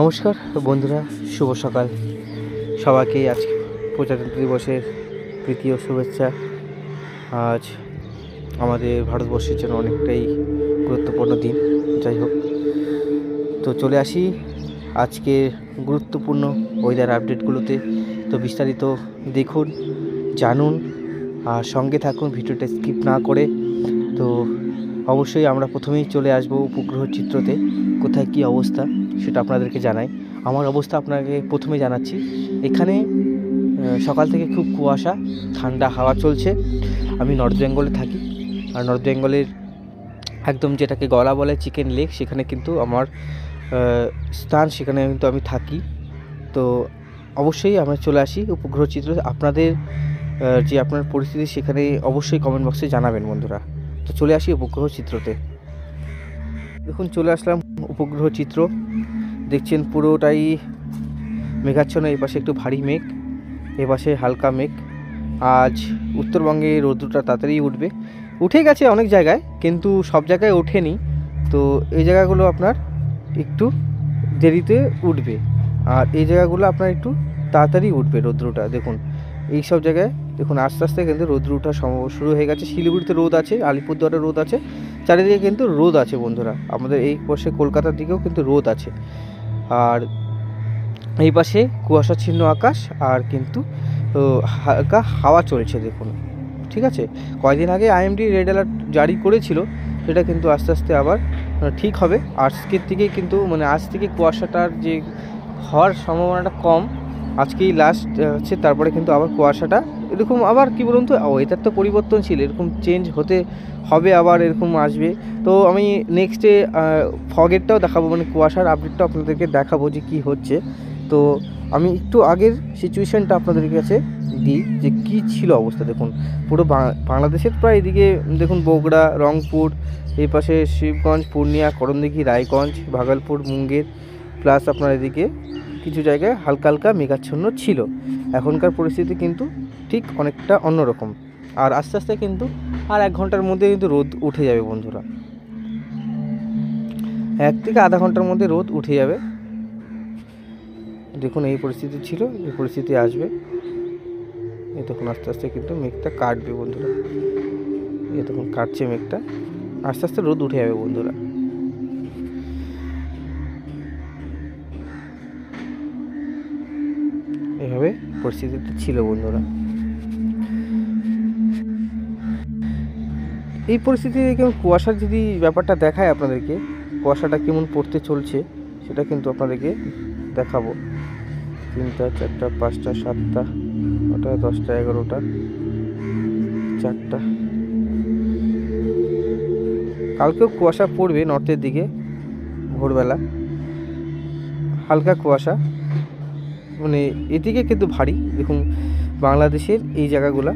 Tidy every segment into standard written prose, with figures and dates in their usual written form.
নমস্কার বন্ধুরা, শুভ সকাল। সবাইকে আজ প্রজাতন্ত্র দিবসের প্রীতি ও শুভেচ্ছা। আজ আমাদের ভারতবর্ষের জন্য অনেকটাই গুরুত্বপূর্ণ দিন। যাই হোক, তো চলে আসি আজকের গুরুত্বপূর্ণ ওয়েদার আপডেটগুলোতে। তো বিস্তারিত দেখুন, জানুন আর সঙ্গে থাকুন, ভিডিওটা স্কিপ না করে। তো অবশ্যই আমরা প্রথমেই চলে আসব উপগ্রহ চিত্রতে। কোথায় কী অবস্থা সেটা আপনাদেরকে জানাই। আমার অবস্থা আপনাকে প্রথমে জানাচ্ছি। এখানে সকাল থেকে খুব কুয়াশা, ঠান্ডা হাওয়া চলছে। আমি নর্থ বেঙ্গলে থাকি, আর নর্থ বেঙ্গলের একদম যেটাকে গলা বলে চিকেন লেক, সেখানে কিন্তু আমার স্থান, সেখানে কিন্তু আমি থাকি। তো অবশ্যই আমরা চলে আসি উপগ্রহ চিত্র। আপনাদের যে আপনার পরিস্থিতি সেখানে অবশ্যই কমেন্ট বক্সে জানাবেন বন্ধুরা। তো চলে আসি উপগ্রহ চিত্রতে। দেখুন, চলে আসলাম উপগ্রহ চিত্র। দেখছেন পুরোটাই মেঘাচ্ছন্ন। এই পাশে একটু ভারী মেঘ, এ পাশে হালকা মেঘ। আজ উত্তরবঙ্গে রোদ্রটা তাড়াতাড়ি উঠে গেছে অনেক জায়গায়, কিন্তু সব জায়গায় ওঠেনি। তো এই জায়গাগুলো আপনার একটু দেরিতে উঠবে, আর এই জায়গাগুলো আপনার একটু তাড়াতাড়ি উঠবে রোদ্রটা। দেখুন এই সব জায়গায় দেখুন আস্তে আস্তে কিন্তু রোদ্র ওঠা শুরু হয়ে গেছে। শিলিগুড়িতে রোদ আছে, আলিপুরদুয়ারে রোদ আছে, চারিদিকে কিন্তু রোদ আছে বন্ধুরা। আমাদের এই পাশে কলকাতার দিকেও কিন্তু রোদ আছে, আর এই পাশে কুয়াশাচ্ছিন্ন আকাশ, আর কিন্তু হালকা হাওয়া চলছে। দেখুন, ঠিক আছে। কয়েকদিন আগে আইএমডি রেড অ্যালার্ট জারি করেছিল, সেটা কিন্তু আস্তে আস্তে আবার ঠিক হবে। আজকের থেকে কিন্তু আজ থেকে কুয়াশাটার যে হওয়ার সম্ভাবনাটা কম। আজকেই লাস্ট হচ্ছে, তারপরে কিন্তু আবার কুয়াশাটা এরকম আবার কি বলুন তো, ওয়েদার তো পরিবর্তনশীল, এরকম চেঞ্জ হতে হবে, আবার এরকম আসবে। তো আমি নেক্সটে ফগেরটাও দেখাবো, কুয়াশার আপডেটটাও আপনাদেরকে দেখাবো যে কী হচ্ছে। তো আমি একটু আগের সিচুয়েশানটা আপনাদের কাছে দিই যে কী ছিল অবস্থা। দেখুন পুরো বাংলাদেশের প্রায় এদিকে দেখুন বগুড়া, রংপুর, এই পাশে শিবগঞ্জ, পূর্ণিয়া, করণদিঘি, রায়গঞ্জ, ভাগলপুর, মুঙ্গের, প্লাস আপনার এদিকে কিছু জায়গায় হালকা হালকা মেঘাচ্ছন্ন ছিল। এখনকার পরিস্থিতি কিন্তু ঠিক অনেকটা অন্যরকম, আর আস্তে আস্তে কিন্তু আর 1 ঘন্টার মধ্যে কিন্তু রোদ উঠে যাবে বন্ধুরা। 1 থেকে আধা ঘন্টার মধ্যে রোদ উঠে যাবে। দেখুন এই পরিস্থিতি ছিল, এই পরিস্থিতি আসবে। এই দেখুন আস্তে আস্তে কিন্তু মেঘটা কাটবে বন্ধুরা। এই দেখুন কাটছে মেঘটা, আস্তে আস্তে রোদ উঠে যাবে বন্ধুরা। এভাবে পরিস্থিতিটা ছিল বন্ধুরা। এই পরিস্থিতিতে কেমন কুয়াশার যদি ব্যাপারটা দেখায় আপনাদেরকে, কুয়াশাটা কেমন পড়তে চলছে সেটা কিন্তু আপনাদেরকে দেখাবো। 3টা 4টা 5টা 7টা 8টা 10টা 11টা 4টা। কালকেও কুয়াশা পড়বে নর্থের দিকে ভোরবেলা, হালকা কুয়াশা, এদিকে কিন্তু ভারী। দেখুন বাংলাদেশের এই জায়গাগুলো,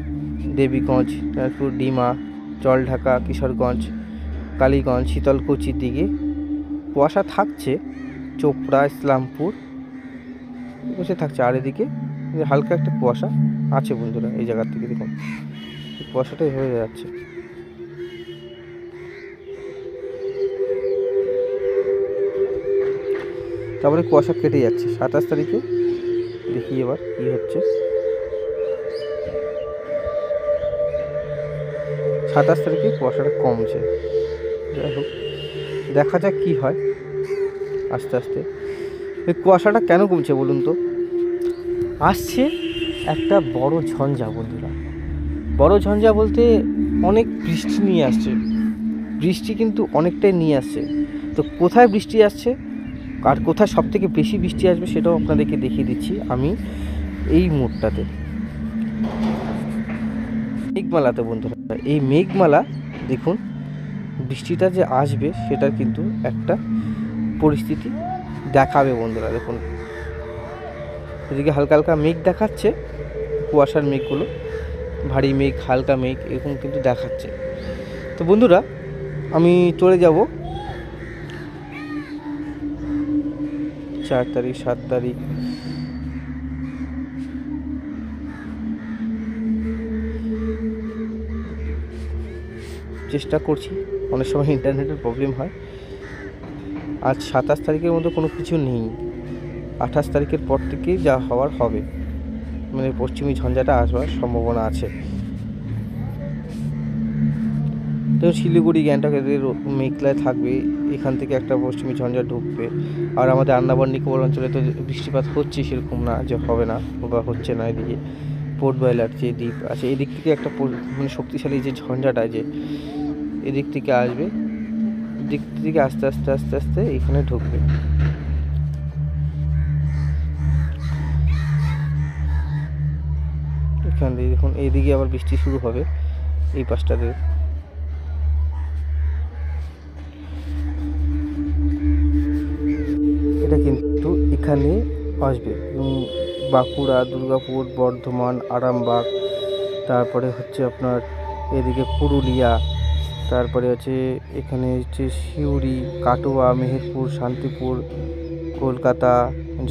দেবীগঞ্জ, তারপর ডিমা, জলঢাকা, কিশোরগঞ্জ, কালীগঞ্জ, শীতলকুচির দিকে কুয়াশা থাকছে। চোপড়া, ইসলামপুর বসে থাকছে, আর এদিকে হালকা একটা কুয়াশা আছে বন্ধুরা। এই জায়গার থেকে দেখুন কুয়াশাটাই হয়ে যাচ্ছে। তারপরে কুয়াশা কেটে যাচ্ছে 27 তারিখে। দেখি এবার কি হচ্ছে। 27 তারিখে কুয়াশাটা কমছে। যাই হোক, দেখা যাক কী হয় আস্তে আস্তে। এই কুয়াশাটা কেন কমছে বলুন তো? আসছে একটা বড় ঝঞ্ঝা বন্ধুরা। বড় ঝঞ্ঝা বলতে অনেক বৃষ্টি নিয়ে আসছে। বৃষ্টি কিন্তু অনেকটাই নিয়ে আসছে। তো কোথায় বৃষ্টি আসছে আর কোথায় সবথেকে বেশি বৃষ্টি আসবে সেটাও আপনাদেরকে দেখিয়ে দিচ্ছি আমি এই মুহূর্তটাতে। মেঘমালাতে বন্ধুরা, এই মেঘমালা দেখুন বৃষ্টিটা যে আসবে সেটার কিন্তু একটা পরিস্থিতি দেখাবে বন্ধুরা। দেখুন এদিকে হালকা হালকা মেঘ দেখাচ্ছে, কুয়াশার মেঘগুলো, ভারী মেঘ, হালকা মেঘ, এরকম কিন্তু দেখাচ্ছে। তো বন্ধুরা আমি চলে যাব 4 তারিখ 7 তারিখ। চেষ্টা করছি, অনেক সময় ইন্টারনেটের প্রবলেম হয়। আজ 27 তারিখের মধ্যে কোনো কিছু নেই, 28 তারিখের পর থেকেই যা হওয়ার হবে, মানে পশ্চিমী ঝঞ্ঝাটা আসবার সম্ভাবনা আছে। তো শিলিগুড়ি, গ্যাংটক এদের মেঘলায় থাকবে, এখান থেকে একটা পশ্চিমী ঝঞ্ঝা ঢুকবে। আর আমাদের আন্দামান নিকোবর অঞ্চলে তো বৃষ্টিপাত হচ্ছে, সেরকম না যে হবে না বা হচ্ছে না। এদিকে পোর্ট ব্লেয়ার যে দ্বীপ আছে, এদিক থেকে একটা মানে শক্তিশালী যে ঝঞ্ঝাটা যে এদিক থেকে আসবে, দিক থেকে আস্তে আস্তে আস্তে আস্তে এখানে ঢুকবে। এখান দিয়ে দেখুন এইদিকে আবার বৃষ্টি শুরু হবে, এই পাশটাতে। এটা কিন্তু এখানে আসবে বাঁকুড়া, দুর্গাপুর, বর্ধমান, আরামবাগ, তারপরে হচ্ছে আপনার এদিকে পুরুলিয়া, তারপরে হচ্ছে এখানে হচ্ছে সিউড়ি, কাটোয়া, মেহেরপুর, শান্তিপুর, কলকাতা,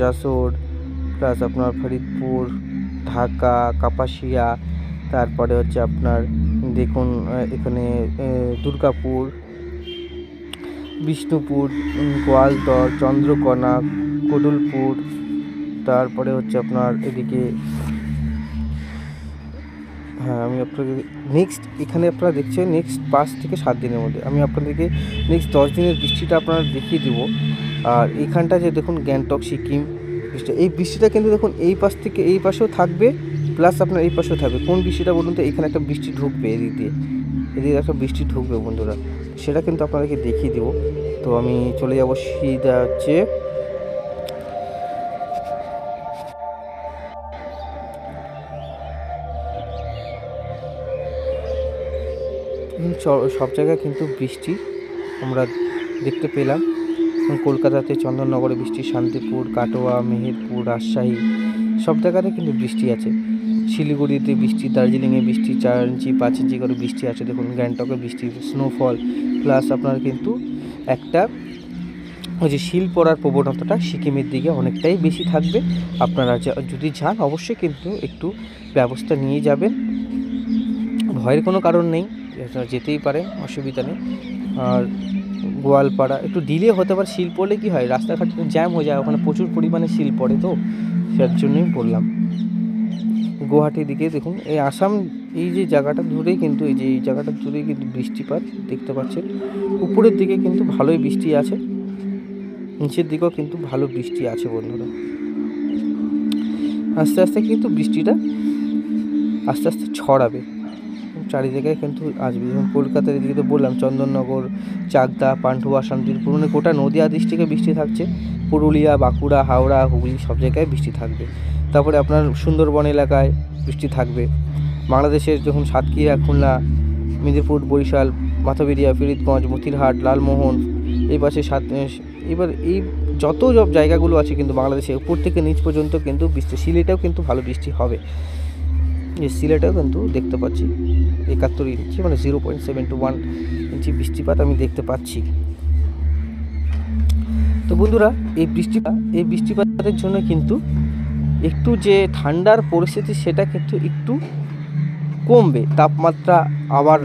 যশোর, প্লাস আপনার ফরিদপুর, ঢাকা, কাপাসিয়া, তারপরে হচ্ছে আপনার দেখুন এখানে দুর্গাপুর, বিষ্ণুপুর, গোয়ালতর, চন্দ্রকোনা, কোডুলপুর, তারপরে হচ্ছে আপনার এদিকে, হ্যাঁ আমি আপনাকে নেক্সট এখানে আপনারা দেখছেন নেক্সট 5 থেকে 7 দিনের মধ্যে আমি আপনাদেরকে নেক্সট 10 দিনের বৃষ্টিটা আপনারা দেখিয়ে দেবো। আর এইখানটা যে দেখুন গ্যাংটক, সিকিম বৃষ্টি, এই বৃষ্টিটা কিন্তু দেখুন এই পাশ থেকে এই পাশেও থাকবে, প্লাস আপনার এই পাশেও থাকবে। কোন বৃষ্টিটা বলুন তো? এখানে একটা বৃষ্টি ঢুকবে, এদিকে একটা বৃষ্টি ঢুকবে বন্ধুরা, সেটা কিন্তু আপনাদেরকে দেখিয়ে দেবো। তো আমি চলে যাবো সিধা হচ্ছে সব জায়গায় কিন্তু বৃষ্টি আমরা দেখতে পেলাম। কলকাতাতে চন্দননগরে বৃষ্টি, শান্তিপুর, কাটোয়া, মেহেরপুর, রাজশাহী সব জায়গাতে কিন্তু বৃষ্টি আছে। শিলিগুড়িতে বৃষ্টি, দার্জিলিংয়ে বৃষ্টি, 4 ইঞ্চি 5 ইঞ্চি করে বৃষ্টি আছে। দেখুন গ্যাংটকে বৃষ্টি, স্নোফল, প্লাস আপনার কিন্তু একটা ওই যে শিল পড়ার প্রবণতাটা সিকিমের দিকে অনেকটাই বেশি থাকবে। আপনারা যদি যান অবশ্যই কিন্তু একটু ব্যবস্থা নিয়ে যাবেন, ভয়ের কোনো কারণ নেই, যেতেই পারে, অসুবিধা নেই। আর গোয়ালপাড়া একটু ডিলে হতে পারে, শিল পড়লে কী হয় রাস্তাঘাট জ্যাম হয়ে যায়, ওখানে প্রচুর পরিমাণে শিল পড়ে, তো সেটার জন্যই বললাম। গুয়াহাটির দিকে দেখুন এই আসাম, এই যে জায়গাটা ধরেই কিন্তু এই জায়গাটা ধরেই কিন্তু বৃষ্টিপাত দেখতে পাচ্ছেন। উপরের দিকে কিন্তু ভালোই বৃষ্টি আছে, নিচের দিকেও কিন্তু ভালো বৃষ্টি আছে বন্ধুরা। আস্তে আস্তে কিন্তু বৃষ্টিটা আস্তে আস্তে ছড়াবে, চারি জায়গায় কিন্তু আসবে। যেমন কলকাতার এদিকে তো বললাম, চন্দননগর, চাকদা, পান্ডুয়া, শান্তিপুর, মানে গোটা নদিয়া ডিস্ট্রিক্টে বৃষ্টি থাকছে। পুরুলিয়া, বাঁকুড়া, হাওড়া, হুগলি সব জায়গায় বৃষ্টি থাকবে। তারপরে আপনার সুন্দরবন এলাকায় বৃষ্টি থাকবে। বাংলাদেশের যখন সাতক্ষীরা, খুলনা, মেদিনীপুর, বরিশাল, মাথাবেরিয়া, ফরিদগঞ্জ, মতিরহাট, লালমোহন, এই পাশে এবার এই যত সব জায়গাগুলো আছে কিন্তু বাংলাদেশে উপর থেকে নিচ পর্যন্ত কিন্তু বৃষ্টি, সিলেটেও কিন্তু ভালো বৃষ্টি হবে। এই সিলেটেও কিন্তু দেখতে পাচ্ছি 71 ইঞ্চি, মানে 0.7 to 1 ইঞ্চি বৃষ্টিপাত আমি দেখতে পাচ্ছি। তো বন্ধুরা এই বৃষ্টিপাতের জন্য কিন্তু একটু যে ঠান্ডার পরিস্থিতি সেটা কিন্তু একটু কমবে, তাপমাত্রা আবার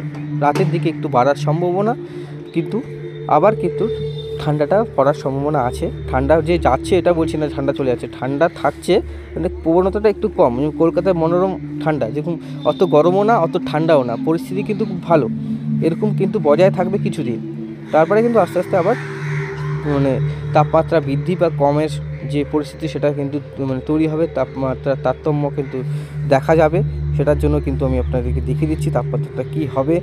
রাতের দিকে একটু বাড়ার সম্ভাবনা, কিন্তু আবার কিন্তু ঠান্ডাটা পড়ার সম্ভাবনা আছে। ঠান্ডা যে যাচ্ছে এটা বলছি না, ঠান্ডা চলে যাচ্ছে, ঠান্ডা থাকছে, মানে প্রবণতাটা একটু কম। কলকাতায় মনোরম ঠান্ডা, যেরকম অত গরমও না অত ঠান্ডাও না, পরিস্থিতি কিন্তু খুব ভালো, এরকম কিন্তু বজায় থাকবে কিছুদিন। তারপরে কিন্তু আস্তে আস্তে আবার মানে তাপমাত্রা বৃদ্ধি বা কমের যে পরিস্থিতি সেটা কিন্তু মানে তৈরি হবে, তাপমাত্রার তারতম্য কিন্তু দেখা যাবে। সেটার জন্য কিন্তু আমি আপনাদেরকে দেখিয়ে দিচ্ছি তাপমাত্রাটা কী হবে।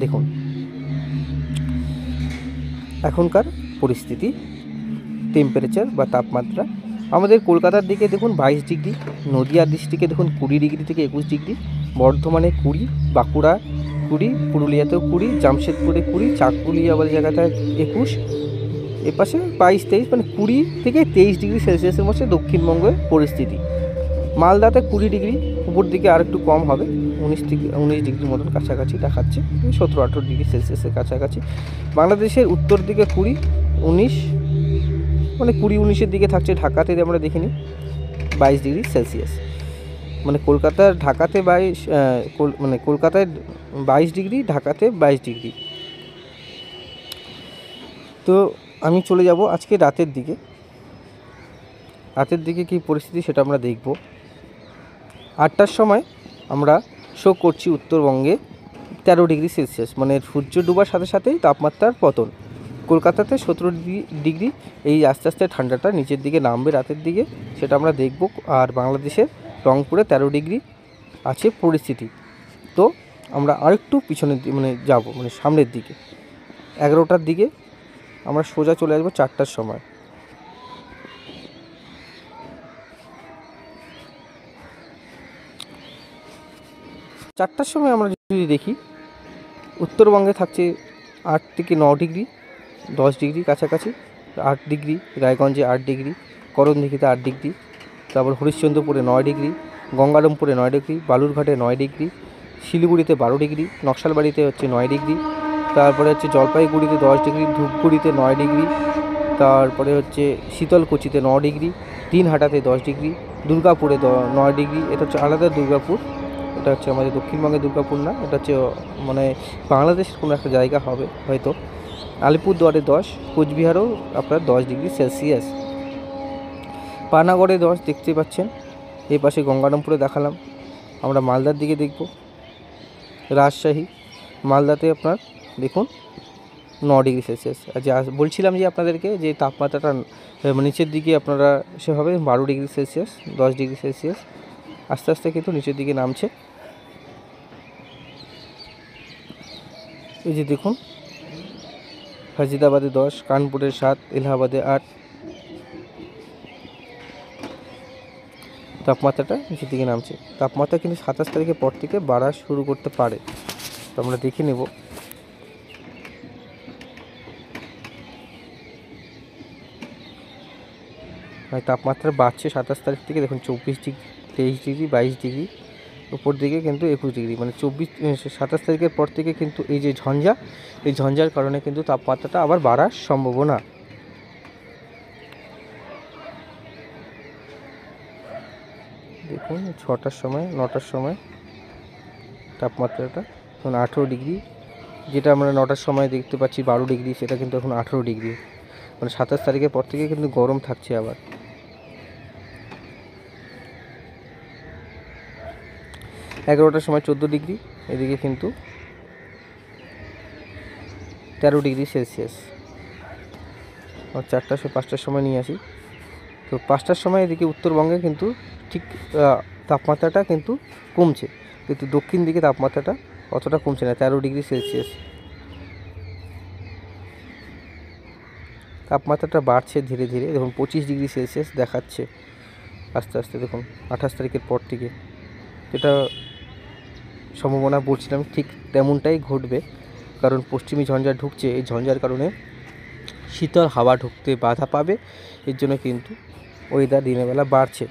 দেখুন এখনকার পরিস্থিতি, টেম্পারেচার বা তাপমাত্রা আমাদের কলকাতার দিকে দেখুন 22 ডিগ্রি, নদিয়া ডিস্ট্রিক্টে দেখুন 20 ডিগ্রি থেকে 21 ডিগ্রি, বর্ধমানে 20, বাঁকুড়া 20, পুরুলিয়াতেও 20, জামশেদপুরে 20, চাকুলিয়া বলে জায়গাটা 21, এপাশে 22-23, মানে 20 থেকে 23 ডিগ্রি সেলসিয়াসের মধ্যে দক্ষিণবঙ্গের পরিস্থিতি। মালদাতে 20 ডিগ্রি, উপর দিকে আর একটু কম হবে, 19 ডিগ্রির মতন কাছাকাছি দেখাচ্ছে, 17-18 ডিগ্রি সেলসিয়াসের কাছাকাছি। বাংলাদেশের উত্তর দিকে 20, 19, মানে 20-19-এর দিকে থাকছে। ঢাকাতে আমরা দেখিনি 22 ডিগ্রি সেলসিয়াস, মানে ঢাকাতে 22, মানে কলকাতায় 22 ডিগ্রি, ঢাকাতে 22 ডিগ্রি। তো আমি চলে যাব আজকে রাতের দিকে। রাতের দিকে কী পরিস্থিতি সেটা আমরা দেখব। 8টার সময় আমরা শো করছি উত্তরবঙ্গে 13 ডিগ্রি সেলসিয়াস, মানে সূর্য ডোবার সাথে সাথেই তাপমাত্রার পতন। কলকাতাতে 17 ডিগ্রি। এই আস্তে আস্তে ঠান্ডাটা নিচের দিকে নামবে রাতের দিকে, সেটা আমরা দেখব। আর বাংলাদেশের রংপুরে 13 ডিগ্রি আছে পরিস্থিতি। তো আমরা আরেকটু পিছনের দিকে মানে যাব, মানে সামনের দিকে 11টার দিকে আমরা সোজা চলে আসবো 4টার সময়। চারটার সময় আমরা যদি দেখি, উত্তরবঙ্গে থাকছে 8 থেকে 9 ডিগ্রি, 10 ডিগ্রি কাছাকাছি, 8 ডিগ্রি রায়গঞ্জে, 8 ডিগ্রি করণদিঘিতে, 8 ডিগ্রি, তারপর হরিশ্চন্দ্রপুরে 9 ডিগ্রি, গঙ্গারামপুরে 9 ডিগ্রি, বালুরঘাটে 9 ডিগ্রি, শিলিগুড়িতে 12 ডিগ্রি, নকশালবাড়িতে হচ্ছে 9 ডিগ্রি, তারপরে হচ্ছে জলপাইগুড়িতে 10 ডিগ্রি, ধূপগুড়িতে 9 ডিগ্রি, তারপরে হচ্ছে শীতলকুচিতে 9 ডিগ্রি, দিনহাটাতে 10 ডিগ্রি, দুর্গাপুরে 9 ডিগ্রি। এটা হচ্ছে আলাদা দুর্গাপুর, এটা হচ্ছে আমাদের দক্ষিণবঙ্গের দুর্গাপুর না, এটা হচ্ছে মানে বাংলাদেশের কোনো একটা জায়গা হবে হয়তো। আলিপুরদুয়ারে 10, কোচবিহারও আপনার 10 ডিগ্রি সেলসিয়াস, পানাগড়ে 10 দেখতে পাচ্ছেন। এই পাশে গঙ্গারামপুরে দেখালাম। আমরা মালদার দিকে দেখব, রাজশাহী, মালদাতে আপনার দেখুন 9 ডিগ্রি সেলসিয়াস। আর যে বলছিলাম যে আপনাদেরকে যে তাপমাত্রাটা নিচের দিকে আপনারা সে হবে 12 ডিগ্রি সেলসিয়াস, 10 ডিগ্রি সেলসিয়াস, আস্তে আস্তে কিন্তু নিচের দিকে নামছে। এই যে দেখুন, ফাজিদাবাদে 10, কানপুরে 7, এলাহাবাদে 8, তাপমাত্রাটা নিচের দিকে নামছে। তাপমাত্রা কিন্তু 27 তারিখের পর থেকে বাড়া শুরু করতে পারে, তো আমরা দেখে নেব। তাপমাত্রা বাড়ছে 27 তারিখ থেকে, দেখুন 24 ডিগ্রি, 23 ডিগ্রি, 22 ডিগ্রি, উপর দিকে কিন্তু 21 ডিগ্রি, মানে 27 তারিখের পর থেকে কিন্তু এই যে ঝঞ্ঝা, এই ঝঞ্ঝার কারণে কিন্তু তাপমাত্রাটা আবার বাড়ার সম্ভাবনা। দেখুন 6টার সময়, 9টার সময় তাপমাত্রাটা এখন 18 ডিগ্রি, যেটা আমরা 9টার সময় দেখতে পাচ্ছি 12 ডিগ্রি, সেটা কিন্তু এখন 18 ডিগ্রি, মানে 27 তারিখের পর থেকে কিন্তু গরম থাকছে আবার। 11টার সময় 14 ডিগ্রি, এদিকে কিন্তু 13 ডিগ্রি সেলসিয়াস। 5টার সময় নিয়ে আসি, তো 5টার সময় এদিকে উত্তরবঙ্গে কিন্তু ঠিক তাপমাত্রাটা কিন্তু কমছে, কিন্তু দক্ষিণ দিকে তাপমাত্রাটা অতটা কমছে না, 13 ডিগ্রি সেলসিয়াস। তাপমাত্রাটা বাড়ছে ধীরে ধীরে, দেখুন 25 ডিগ্রি সেলসিয়াস দেখাচ্ছে আস্তে আস্তে। দেখুন 28 তারিখের পর থেকে যেটা সম্ভাবনা বলছিলাম ঠিক তেমনটাই ঘটবে, কারণ পশ্চিমী ঝঞ্ঝা ঢুকছে। এই ঝঞ্ঝার কারণে শীতল হাওয়া ঢুকতে বাধা পাবে, এর জন্য কিন্তু ওয়েদার দিনের বেলা বাড়ছে।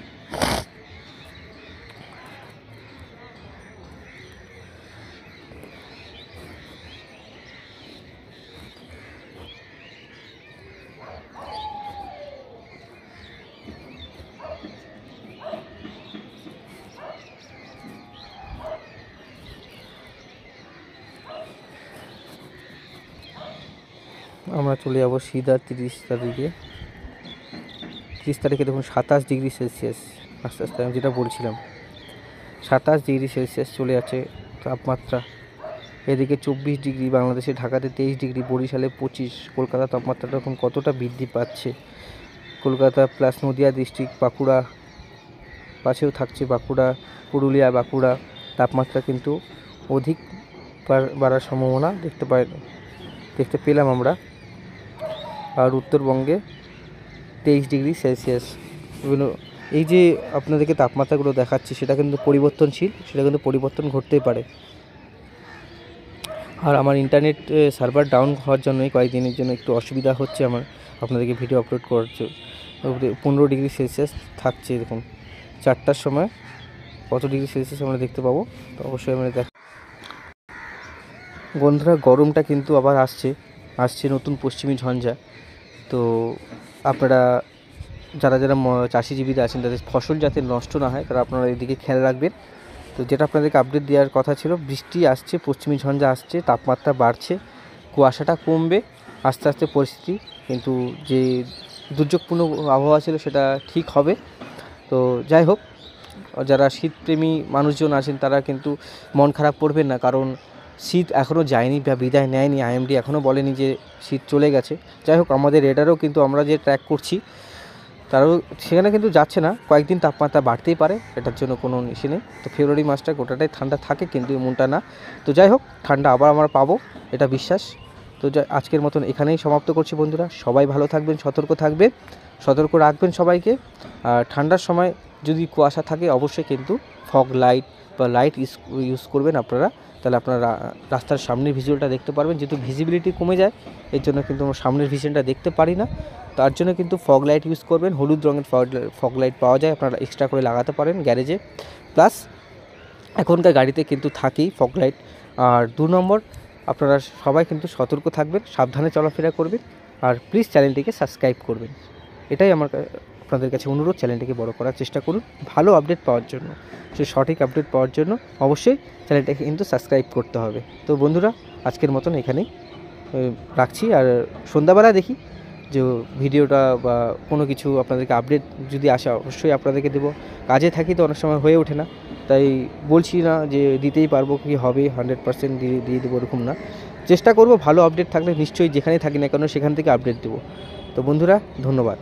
আমরা চলে যাব সিধা 30 তারিখে। 30 তারিখে দেখুন 27 ডিগ্রি সেলসিয়াস, আস্তে আস্তে আমি যেটা বলছিলাম 27 ডিগ্রি সেলসিয়াস চলে আছে তাপমাত্রা। এদিকে 24 ডিগ্রি বাংলাদেশে, ঢাকাতে 23 ডিগ্রি, বরিশালে 25, কলকাতা তাপমাত্রাটা এখন কতটা বৃদ্ধি পাচ্ছে। কলকাতা প্লাস নদিয়া ডিস্ট্রিক্ট, বাঁকুড়া পাশেও থাকছে, বাঁকুড়া, পুরুলিয়া, বাঁকুড়া তাপমাত্রা কিন্তু অধিক বাড়ার সম্ভাবনা দেখতে পেলাম আমরা। আর উত্তরবঙ্গে 23 ডিগ্রি সেলসিয়াস। এই যে আপনাদেরকে তাপমাত্রাগুলো দেখাচ্ছি সেটা কিন্তু পরিবর্তনশীল, সেটা কিন্তু পরিবর্তন ঘটতেই পারে। আর আমার ইন্টারনেট সার্ভার ডাউন হওয়ার জন্যই কয়েকদিনের জন্য একটু অসুবিধা হচ্ছে আমার আপনাদেরকে ভিডিও আপলোড করার জন্য। 15 ডিগ্রি সেলসিয়াস থাকছে। দেখুন 4টার সময় কত ডিগ্রি সেলসিয়াস আমরা দেখতে পাবো, তো অবশ্যই আমরা বন্ধুরা গরমটা কিন্তু আবার আসছে নতুন পশ্চিমী ঝঞ্ঝা। তো আপনারা যারা চাষিজীবীরা আছেন তাদের ফসল যাতে নষ্ট না হয়, তারা আপনারা এদিকে খেয়াল রাখবেন। তো যেটা আপনাদেরকে আপডেট দেওয়ার কথা ছিল, বৃষ্টি আসছে, পশ্চিমী ঝঞ্ঝা আসছে, তাপমাত্রা বাড়ছে, কুয়াশাটা কমবে আস্তে আস্তে পরিস্থিতি, কিন্তু যে দুর্যোগপূর্ণ আবহাওয়া ছিল সেটা ঠিক হবে। তো যাই হোক, যারা শীতপ্রেমী মানুষজন আছেন তারা কিন্তু মন খারাপ করবেন না, কারণ শীত এখনও যায়নি বা বিদায় নেয়নি। আইএমডি এখনও বলেনি যে শীত চলে গেছে। যাই হোক, আমাদের রেডারও কিন্তু আমরা যে ট্র্যাক করছি তারাও সেখানে কিন্তু যাচ্ছে না, কয়েকদিন তাপমাত্রা বাড়তেই পারে, এটার জন্য কোনো ইস্যু নেই। তো ফেব্রুয়ারি মাসটা গোটাটাই ঠান্ডা থাকে, কিন্তু এমনটা না। তো যাই হোক, ঠান্ডা আবার আমরা পাবো, এটা বিশ্বাস। তো আজকের মতন এখানেই সমাপ্ত করছি বন্ধুরা। সবাই ভালো থাকবেন, সতর্ক থাকবেন, সতর্ক রাখবেন সবাইকে। আর ঠান্ডার সময় যদি কুয়াশা থাকে অবশ্যই কিন্তু ফগ লাইট বা লাইট ইউজ করবেন আপনারা, তাহলে আপনারা রাস্তার সামনের ভিজুয়ালটা দেখতে পারবেন। যেহেতু ভিজিবিলিটি কমে যায়, এর জন্য কিন্তু আমরা সামনের ভিশনটা দেখতে পারি না, তার জন্য কিন্তু ফগ লাইট ইউজ করবেন। হলুদ রঙের ফগ লাইট পাওয়া যায়, আপনারা এক্সট্রা করে লাগাতে পারেন গ্যারেজে। প্লাস এখনকার গাড়িতে কিন্তু থাকেই ফগ লাইট। আর 2 নম্বর, আপনারা সবাই কিন্তু সতর্ক থাকবেন, সাবধানে চলাফেরা করবেন, আর প্লিজ চ্যানেলটিকে সাবস্ক্রাইব করবেন। এটাই আমার আপনাদের কাছে অনুরোধ, চ্যানেলটিকে বড় করার চেষ্টা করুন ভালো আপডেট পাওয়ার জন্য। সেই সঠিক আপডেট পাওয়ার জন্য অবশ্যই চ্যানেলটাকে কিন্তু সাবস্ক্রাইব করতে হবে। তো বন্ধুরা, আজকের মতন এখানেই রাখছি। আর সন্ধ্যাবেলা দেখি যে ভিডিওটা বা কোনো কিছু আপনাদেরকে আপডেট যদি আসে অবশ্যই আপনাদেরকে দেবো। কাজে থাকি তো অনেক সময় হয়ে ওঠে না, তাই বলছি না যে দিতেই পারবো, কি হবে 100% দিয়ে দেবো এরকম না। চেষ্টা করব ভালো আপডেট থাকলে নিশ্চয়ই যেখানেই থাকি না কেন সেখান থেকে আপডেট দেবো। তো বন্ধুরা, ধন্যবাদ।